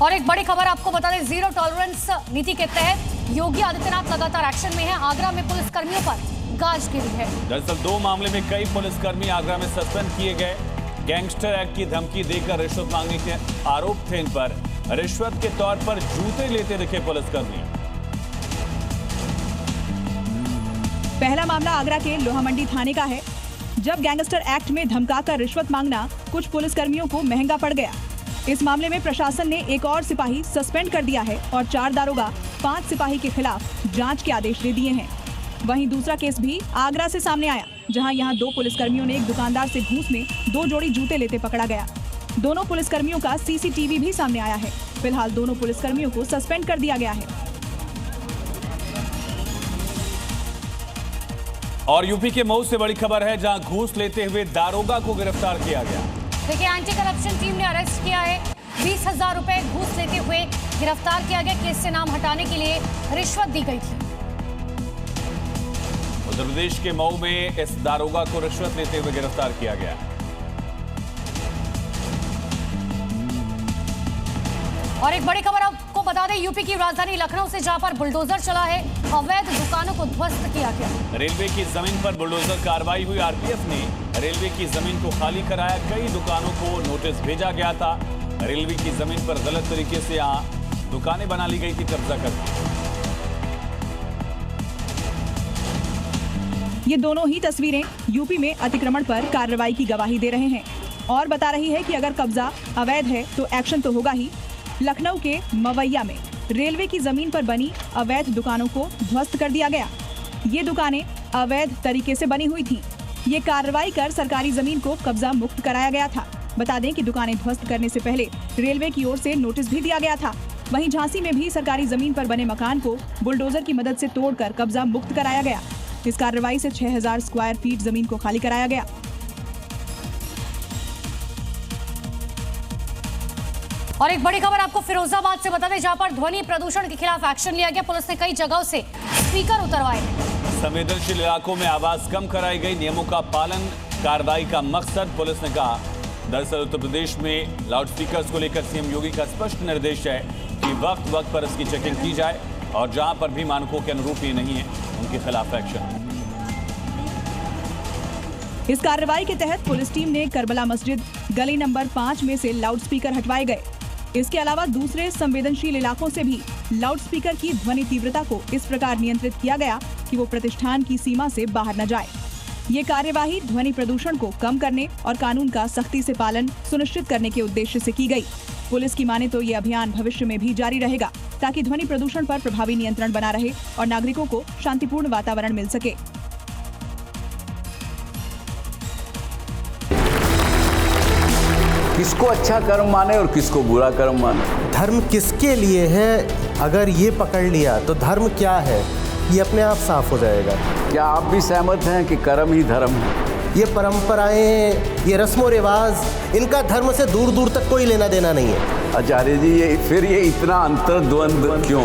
और एक बड़ी खबर आपको बता दें, जीरो टॉलरेंस नीति के तहत योगी आदित्यनाथ लगातार एक्शन में है। आगरा में पुलिस कर्मियों पर गाज गिरी है। दरअसल 2 मामले में कई पुलिसकर्मी आगरा में सस्पेंड किए गए। गैंगस्टर एक्ट की धमकी देकर रिश्वत मांगने के आरोप थे इन पर। रिश्वत के तौर पर जूते लेते दिखे पुलिसकर्मी। पहला मामला आगरा के लोहा मंडी थाने का है, जब गैंगस्टर एक्ट में धमकाकर रिश्वत मांगना कुछ पुलिसकर्मियों को महंगा पड़ गया। इस मामले में प्रशासन ने एक और सिपाही सस्पेंड कर दिया है और 4 दारोगा 5 सिपाही के खिलाफ जांच के आदेश दे दिए हैं। वहीं दूसरा केस भी आगरा से सामने आया, जहां यहां 2 पुलिसकर्मियों ने एक दुकानदार से घूस में 2 जोड़ी जूते लेते पकड़ा गया। दोनों पुलिसकर्मियों का सीसीटीवी भी सामने आया है। फिलहाल दोनों पुलिसकर्मियों को सस्पेंड कर दिया गया है। और यूपी के मऊ से बड़ी खबर है, जहां घूस लेते हुए दारोगा को गिरफ्तार किया गया। देखिए, एंटी करप्शन टीम ने अरेस्ट किया है। 20,000 रुपए घूस लेते हुए गिरफ्तार किया गया। केस से नाम हटाने के लिए रिश्वत दी गई थी। उत्तर प्रदेश के मऊ में इस दारोगा को रिश्वत लेते हुए गिरफ्तार किया गया। और एक बड़ी खबर आपको बता दें, यूपी की राजधानी लखनऊ से जहां पर बुलडोजर चला है, अवैध दुकानों को ध्वस्त किया गया। रेलवे की जमीन पर बुलडोजर कार्रवाई हुई। आरपीएफ ने रेलवे की जमीन को खाली कराया। कई दुकानों को नोटिस भेजा गया था। रेलवे की जमीन पर गलत तरीके से यहाँ दुकानें बना ली गई थी कब्जा करके। ये दोनों ही तस्वीरें यूपी में अतिक्रमण पर कार्रवाई की गवाही दे रहे हैं और बता रही है कि अगर कब्जा अवैध है तो एक्शन तो होगा ही। लखनऊ के मवैया में रेलवे की जमीन पर बनी अवैध दुकानों को ध्वस्त कर दिया गया। ये दुकानें अवैध तरीके से बनी हुई थीं। ये कार्रवाई कर सरकारी जमीन को कब्जा मुक्त कराया गया था। बता दें कि दुकानें ध्वस्त करने से पहले रेलवे की ओर से नोटिस भी दिया गया था। वहीं झांसी में भी सरकारी जमीन पर बने मकान को बुलडोजर की मदद से तोड़कर कब्जा मुक्त कराया गया। इस कार्रवाई से 6000 स्क्वायर फीट जमीन को खाली कराया गया। और एक बड़ी खबर आपको फिरोजाबाद से बता दें, जहां पर ध्वनि प्रदूषण के खिलाफ एक्शन लिया गया। पुलिस ने कई जगहों से स्पीकर उतरवाए। संवेदनशील इलाकों में आवाज कम कराई गई। नियमों का पालन कार्रवाई का मकसद, पुलिस ने कहा। दरअसल उत्तर प्रदेश में लाउडस्पीकर्स को लेकर सीएम योगी का स्पष्ट निर्देश है कि वक्त वक्त पर इसकी चेकिंग की जाए और जहां पर भी मानकों के अनुरूप ये नहीं है उनके खिलाफ एक्शन। इस कार्रवाई के तहत पुलिस टीम ने करबला मस्जिद गली नंबर 5 में से लाउडस्पीकर हटवाए गए। इसके अलावा दूसरे संवेदनशील इलाकों से भी लाउडस्पीकर की ध्वनि तीव्रता को इस प्रकार नियंत्रित किया गया कि वो प्रतिष्ठान की सीमा से बाहर न जाए। ये कार्यवाही ध्वनि प्रदूषण को कम करने और कानून का सख्ती से पालन सुनिश्चित करने के उद्देश्य से की गई। पुलिस की माने तो ये अभियान भविष्य में भी जारी रहेगा, ताकि ध्वनि प्रदूषण पर प्रभावी नियंत्रण बना रहे और नागरिकों को शांतिपूर्ण वातावरण मिल सके। किसको अच्छा कर्म माने और किसको बुरा कर्म माने। धर्म किसके लिए है, अगर ये पकड़ लिया तो धर्म क्या है ये अपने आप साफ हो जाएगा। क्या आप भी सहमत हैं कि कर्म ही धर्म है? ये परंपराएं, ये रस्मों रिवाज, इनका धर्म से दूर दूर तक कोई लेना देना नहीं है। आचार्य जी, ये इतना अंतर्द्वंद क्यों?